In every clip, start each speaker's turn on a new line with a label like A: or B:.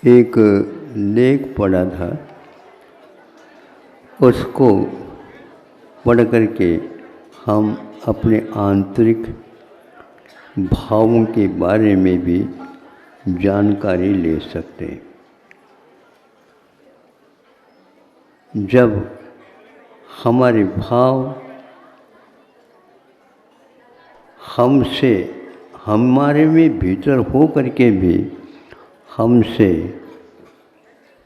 A: एक लेख पढ़ा था, उसको पढ़ करके हम अपने आंतरिक भावों के बारे में भी जानकारी ले सकते हैं। जब हमारे भाव हमसे हमारे में भीतर हो करके भी हमसे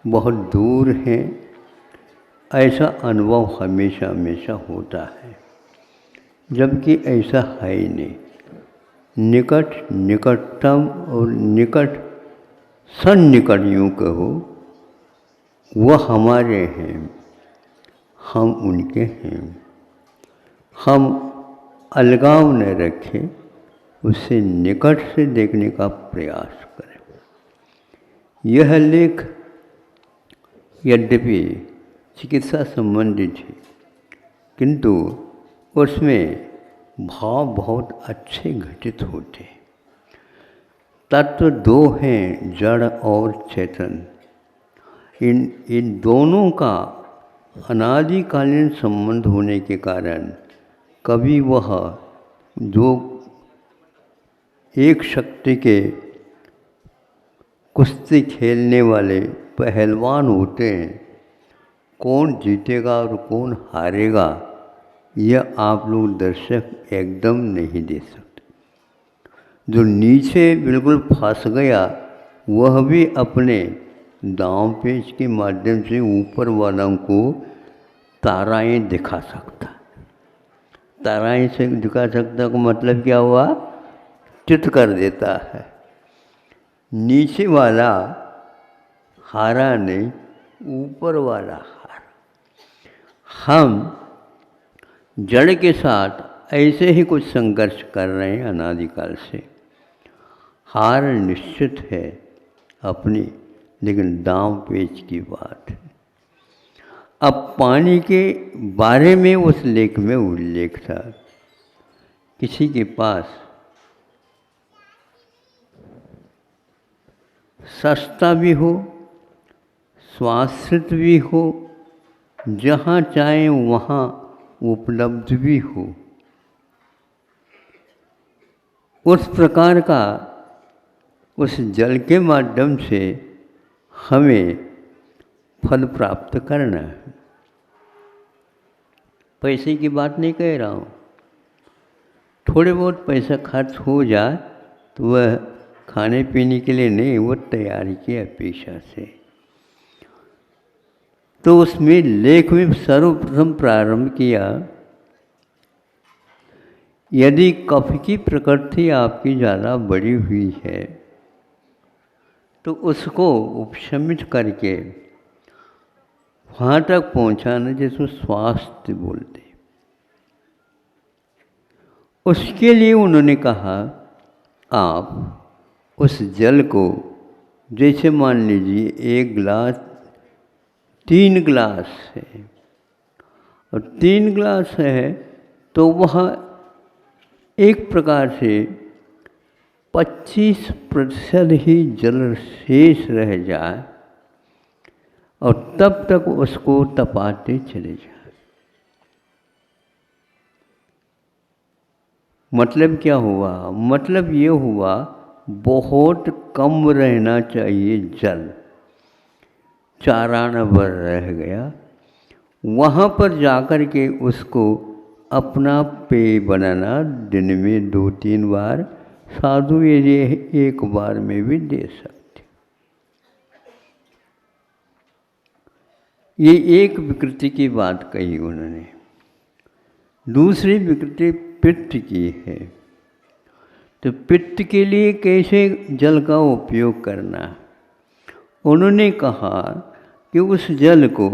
A: बहुत दूर हैं, ऐसा अनुभव हमेशा हमेशा होता है, जबकि ऐसा है ही नहीं। निकट, निकटतम और निकट सन्निकट यूँ कहो, वह हमारे हैं, हम उनके हैं। हम अलगाव न रखें, उससे निकट से देखने का प्रयास करें। यह लेख यद्यपि चिकित्सा संबंधित है, किंतु उसमें भाव बहुत अच्छे घटित होते हैं। तत्व दो हैं, जड़ और चेतन। इन दोनों का अनादिकालीन संबंध होने के कारण कभी वह जो एक शक्ति के कुश्ती खेलने वाले पहलवान होते हैं, कौन जीतेगा और कौन हारेगा यह आप लोग दर्शक एकदम नहीं दे सकते। जो नीचे बिल्कुल फंस गया वह भी अपने दांव पेच के माध्यम से ऊपर वालों को ताराएं दिखा सकता। ताराएं से दिखा सकता का मतलब क्या हुआ? चित कर देता है। नीचे वाला हारा नहीं, ऊपर वाला हारा। हम जड़ के साथ ऐसे ही कुछ संघर्ष कर रहे हैं अनादिकाल से। हार निश्चित है अपनी, लेकिन दांव पेच की बात है। अब पानी के बारे में उस लेख में उल्लेख था। किसी के पास सस्ता भी हो, स्वास्थ्य भी हो, जहाँ चाहे वहाँ उपलब्ध भी हो, उस प्रकार का उस जल के माध्यम से हमें फल प्राप्त करना है। पैसे की बात नहीं कह रहा हूँ। थोड़े बहुत पैसा खर्च हो जाए तो वह खाने पीने के लिए नहीं, वो तैयारी की अपेक्षा से। तो उसमें लेख में सर्वप्रथम प्रारंभ किया, यदि कफ की प्रकृति आपकी ज़्यादा बड़ी हुई है तो उसको उपशमित करके वहाँ तक पहुँचाना जिसको स्वास्थ्य बोलते। उसके लिए उन्होंने कहा, आप उस जल को, जैसे मान लीजिए एक गिलास 3 गिलास है और 3 गिलास है तो वह एक प्रकार से 25% ही जल शेष रह जाए और तब तक उसको तपाते चले जाए। मतलब क्या हुआ? मतलब ये हुआ बहुत कम रहना चाहिए जल। 4 आना भर रह गया, वहाँ पर जाकर के उसको अपना पेय बनाना, दिन में 2-3 बार, साधु ये एक बार में भी दे सकते। ये एक विकृति की बात कही उन्होंने। दूसरी विकृति पित्त की है। तो पित्त के लिए कैसे जल का उपयोग करना? उन्होंने कहा कि उस जल को,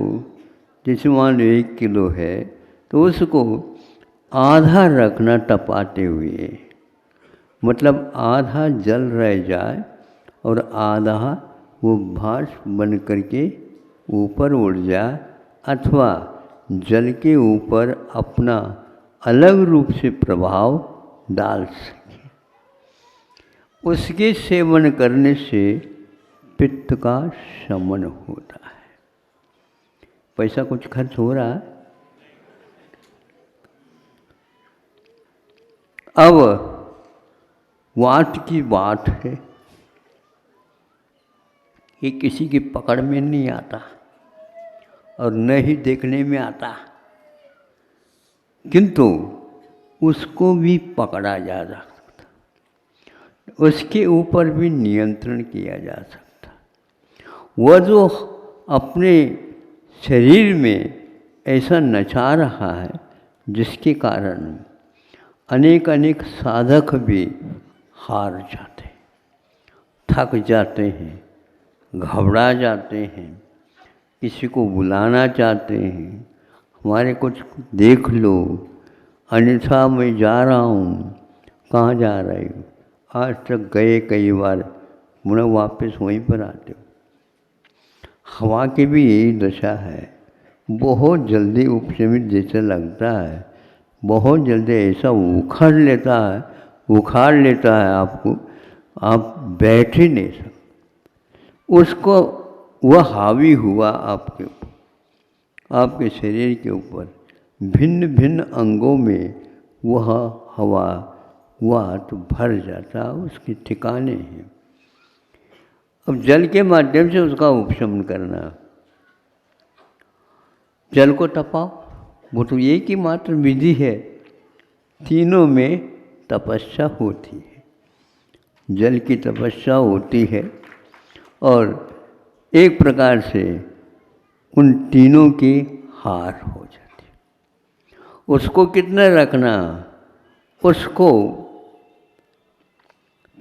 A: जैसे मान लो 1 किलो है तो उसको आधा रखना तपाते हुए, मतलब आधा जल रह जाए और आधा वो भाप बन करके ऊपर उड़ जाए, अथवा जल के ऊपर अपना अलग रूप से प्रभाव डाल सके। उसके सेवन करने से पित्त का शमन होता है। पैसा कुछ खर्च हो रहा है। अब वात की बात है, ये किसी की पकड़ में नहीं आता और न ही देखने में आता, किंतु उसको भी पकड़ा जा सकता, उसके ऊपर भी नियंत्रण किया जा सकता। वह जो अपने शरीर में ऐसा नचा रहा है जिसके कारण अनेक अनेक साधक भी हार जाते, थक जाते हैं, घबरा जाते हैं, किसी को बुलाना चाहते हैं, हमारे कुछ देख लो, अन्यथा मैं जा रहा हूँ। कहाँ जा रहे हो? आज तक गए कई बार, मुझे वापस वहीं पर आते हो। हवा की भी यही दशा है, बहुत जल्दी उपशमित जैसे लगता है, बहुत जल्दी ऐसा उखाड़ लेता है आपको, आप बैठ ही नहीं सकते। उसको वह हावी हुआ आपके ऊपर, आपके शरीर के ऊपर, भिन्न भिन्न अंगों में वह हवा वात भर जाता, उसके ठिकाने हैं। अब जल के माध्यम से उसका उपशमन करना, जल को तपाओ, वो तो एक ही मात्र विधि है। तीनों में तपस्या होती है, जल की तपस्या होती है और एक प्रकार से उन तीनों की हार हो जाती है। उसको कितना रखना, उसको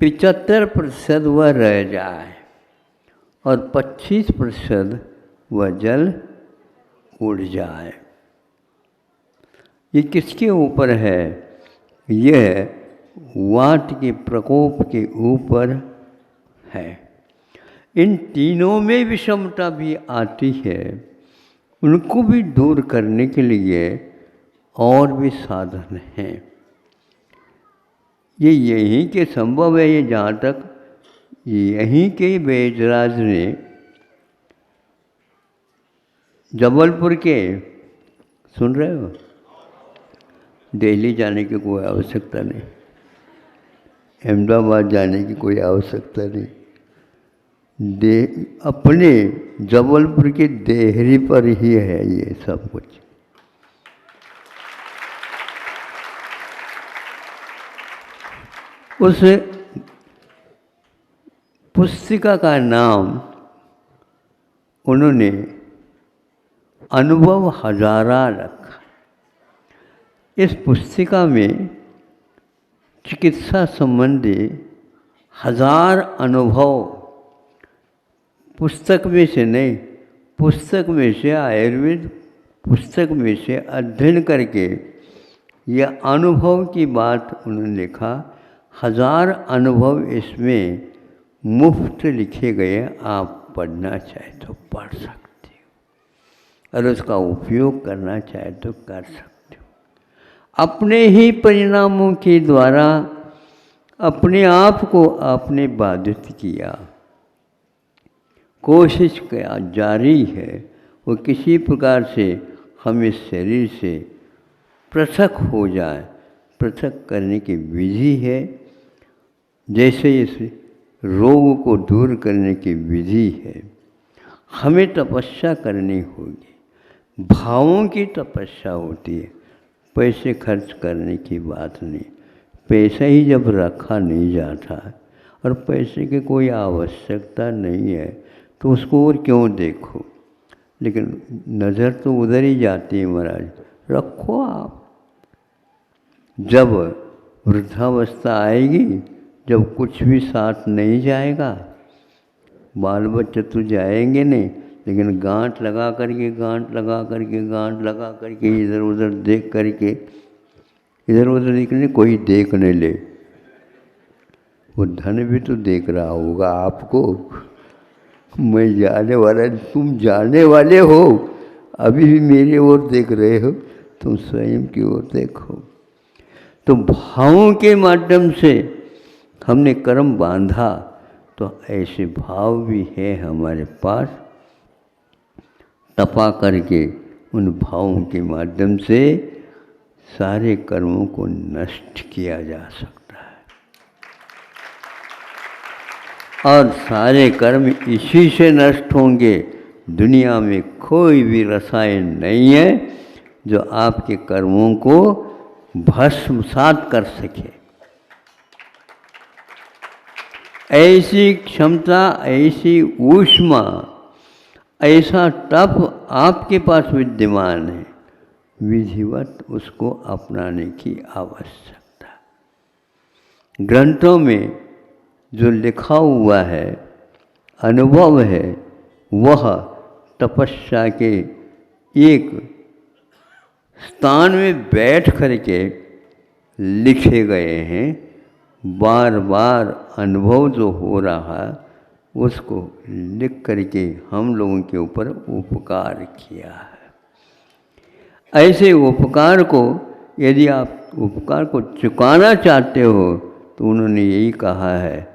A: 75% वह रह जाए और 25% वह जल उड़ जाए। ये किसके ऊपर है? यह वात के प्रकोप के ऊपर है। इन तीनों में विषमता भी आती है, उनको भी दूर करने के लिए और भी साधन हैं। ये यहीं के संभव है। ये जहाँ तक यहीं के वैद्यराज ने जबलपुर के, सुन रहे हो, दिल्ली जाने की कोई आवश्यकता नहीं, अहमदाबाद जाने की कोई आवश्यकता नहीं, अपने जबलपुर के देहरी पर ही है ये सब कुछ। उस पुस्तिका का नाम उन्होंने अनुभव हजारा रखा। इस पुस्तिका में चिकित्सा संबंधी 1000 अनुभव, पुस्तक में से नहीं, पुस्तक में से, आयुर्वेद पुस्तक में से अध्ययन करके यह अनुभव की बात उन्होंने लिखा। 1000 अनुभव इसमें मुफ्त लिखे गए, आप पढ़ना चाहे तो पढ़ सकते हो और उसका उपयोग करना चाहे तो कर सकते हो। अपने ही परिणामों के द्वारा अपने आप को आपने बाधित किया, कोशिश किया जारी है, वो किसी प्रकार से हम इस शरीर से पृथक हो जाए। पृथक करने की विधि है, जैसे इस रोग को दूर करने की विधि है। हमें तपस्या करनी होगी, भावों की तपस्या होती है, पैसे खर्च करने की बात नहीं। पैसा ही जब रखा नहीं जाता और पैसे की कोई आवश्यकता नहीं है तो उसको और क्यों देखो। लेकिन नज़र तो उधर ही जाती है महाराज, रखो आप। जब वृद्धावस्था आएगी, जब कुछ भी साथ नहीं जाएगा, बाल बच्चे तो जाएंगे नहीं, लेकिन गांठ लगा करके इधर उधर देख करके, इधर उधर देखने कोई देख नहीं ले, वो धन भी तो देख रहा होगा आपको। मैं जाने वाला, तुम जाने वाले हो, अभी भी मेरी ओर देख रहे हो, तुम स्वयं की ओर देखो। तो भावों के माध्यम से हमने कर्म बांधा, तो ऐसे भाव भी है हमारे पास। तपा करके उन भावों के माध्यम से सारे कर्मों को नष्ट किया जा सकता है, और सारे कर्म इसी से नष्ट होंगे। दुनिया में कोई भी रसायन नहीं है जो आपके कर्मों को भस्मसात कर सके। ऐसी क्षमता, ऐसी ऊष्मा, ऐसा तप आपके पास विद्यमान है, विधिवत उसको अपनाने की आवश्यकता। ग्रंथों में जो लिखा हुआ है, अनुभव है, वह तपस्या के एक स्थान में बैठ करके लिखे गए हैं। बार बार अनुभव जो हो रहा है उसको लिख करके हम लोगों के ऊपर उपकार किया है। ऐसे उपकार को, यदि आप उपकार को चुकाना चाहते हो तो उन्होंने यही कहा है,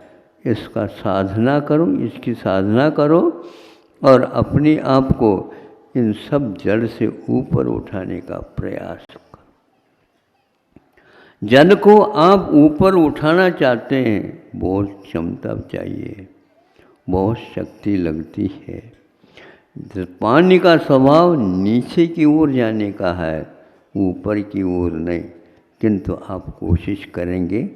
A: इसका साधना करो, इसकी साधना करो और अपने आप को इन सब जड़ से ऊपर उठाने का प्रयास करो। जल को आप ऊपर उठाना चाहते हैं, बहुत क्षमता चाहिए, बहुत शक्ति लगती है। पानी का स्वभाव नीचे की ओर जाने का है, ऊपर की ओर नहीं, किंतु आप कोशिश करेंगे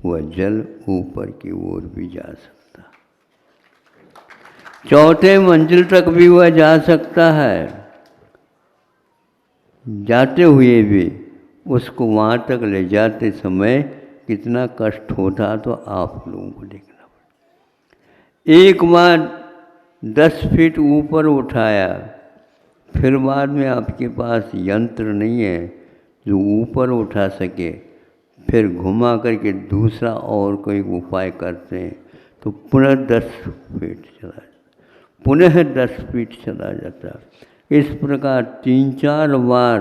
A: वह जल ऊपर की ओर भी जा सकता, चौथे मंजिल तक भी वह जा सकता है। जाते हुए भी उसको वहाँ तक ले जाते समय कितना कष्ट होता तो आप लोगों को देखना पड़ा। एक बार 10 फीट ऊपर उठाया, फिर बाद में आपके पास यंत्र नहीं है जो ऊपर उठा सके, फिर घुमा करके दूसरा और कोई उपाय करते हैं तो पुनः 10 फीट चला जाता, पुनः 10 फीट चला जाता। इस प्रकार 3-4 बार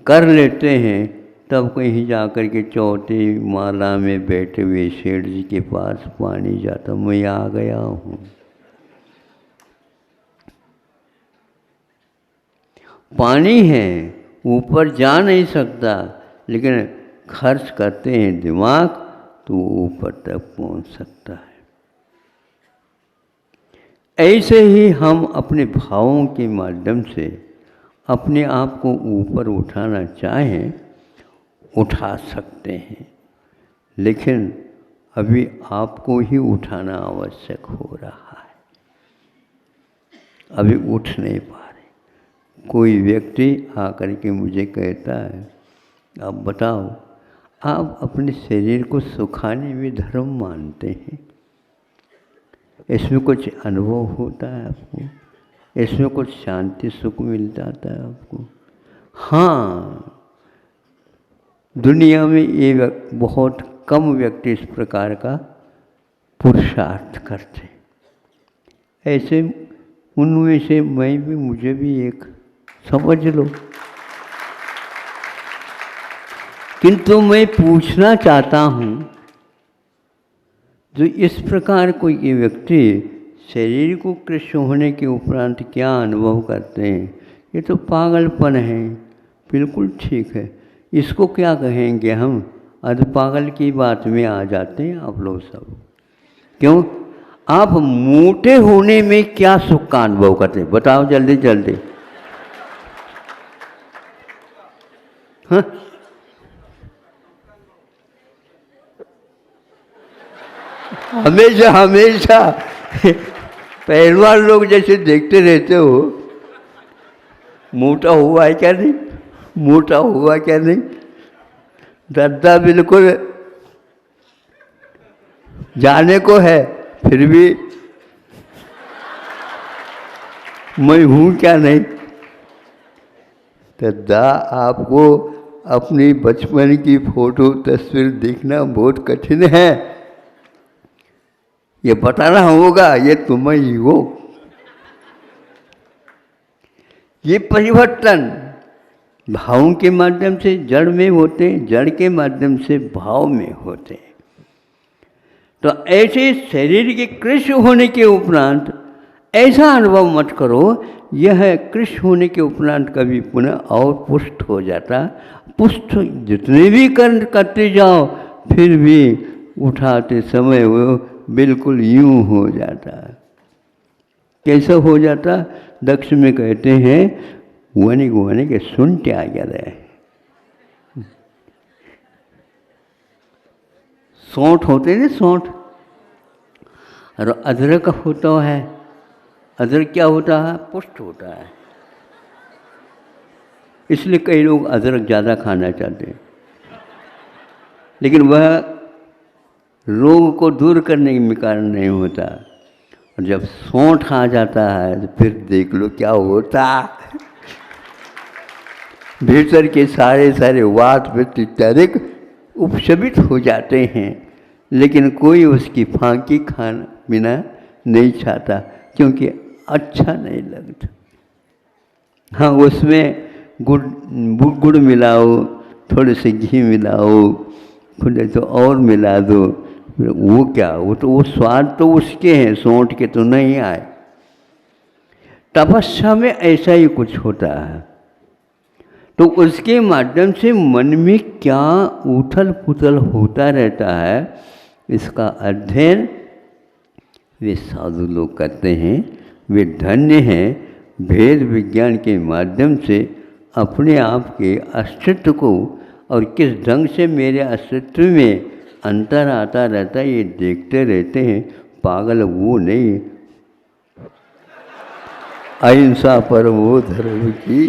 A: कर लेते हैं, तब कहीं जाकर के चौथी माला में बैठे हुए सेठ जी के पास पानी जाता, मैं आ गया हूँ। पानी है, ऊपर जा नहीं सकता, लेकिन खर्च करते हैं दिमाग तो ऊपर तक पहुँच सकता है। ऐसे ही हम अपने भावों के माध्यम से अपने आप को ऊपर उठाना चाहें, उठा सकते हैं, लेकिन अभी आपको ही उठाना आवश्यक हो रहा है। अभी उठ नहीं पा रहे। कोई व्यक्ति आकर के मुझे कहता है, आप बताओ, आप अपने शरीर को सुखाने में धर्म मानते हैं, इसमें कुछ अनुभव होता है आपको, इसमें कुछ शांति सुख मिल जाता है आपको? हाँ, दुनिया में ये बहुत कम व्यक्ति इस प्रकार का पुरुषार्थ करते, ऐसे उनमें से मैं भी, मुझे भी एक समझ लो। किंतु मैं पूछना चाहता हूँ, जो इस प्रकार कोई व्यक्ति शरीर को कृष्ण होने के उपरांत क्या अनुभव करते हैं, ये तो पागलपन है। बिल्कुल ठीक है, इसको क्या कहेंगे हम? अध पागल की बात में आ जाते हैं आप लोग सब। क्यों? आप मोटे होने में क्या सुख का अनुभव करते हैं? बताओ जल्दी जल्दी। हाँ, हमेशा हमेशा पहलवान लोग जैसे देखते रहते हो, मोटा हुआ है क्या नहीं, मोटा हुआ क्या नहीं। दर्दा बिल्कुल जाने को है, फिर भी मैं हूँ क्या नहीं। दर्दा, आपको अपनी बचपन की फोटो तस्वीर देखना बहुत कठिन है, ये बताना होगा ये तुम ही हो। ये परिवर्तन भावों के माध्यम से जड़ में होते हैं, जड़ के माध्यम से भाव में होते हैं। तो ऐसे शरीर के कृष्ण होने के उपरांत ऐसा अनुभव मत करो, यह कृष्ण होने के उपरांत कभी पुनः और पुष्ट हो जाता। पुष्ट जितने भी कर्म करते जाओ फिर भी उठाते समय वो बिल्कुल यूं हो जाता। कैसा हो जाता? दक्ष में कहते हैं वनिक वनिक सुनते आ गया। सौंठ होते हैं ना, सौंठ, और अदरक होता है। अदरक क्या होता है? पुष्ट होता है। इसलिए कई लोग अदरक ज़्यादा खाना चाहते हैं, लेकिन वह रोग को दूर करने में कारण नहीं होता। और जब सौंठ आ जाता है तो फिर देख लो क्या होता। भीतर के सारे वात पित्त इत्यादि उपशमित हो जाते हैं, लेकिन कोई उसकी फांकी खाना बिना नहीं चाहता, क्योंकि अच्छा नहीं लगता। हाँ, उसमें गुड़ मिलाओ, थोड़े से घी मिलाओ, थोड़े तो और मिला दो, वो क्या, वो स्वाद तो उसके हैं, सौंठ के तो नहीं आए। तपस्या में ऐसा ही कुछ होता है। तो उसके माध्यम से मन में क्या उथल पुथल होता रहता है, इसका अध्ययन वे साधु लोग करते हैं। वे धन्य हैं, भेद विज्ञान के माध्यम से अपने आप के अस्तित्व को और किस ढंग से मेरे अस्तित्व में अंतर आता रहता है ये देखते रहते हैं। पागल वो नहीं। अहिंसा परमो धर्म की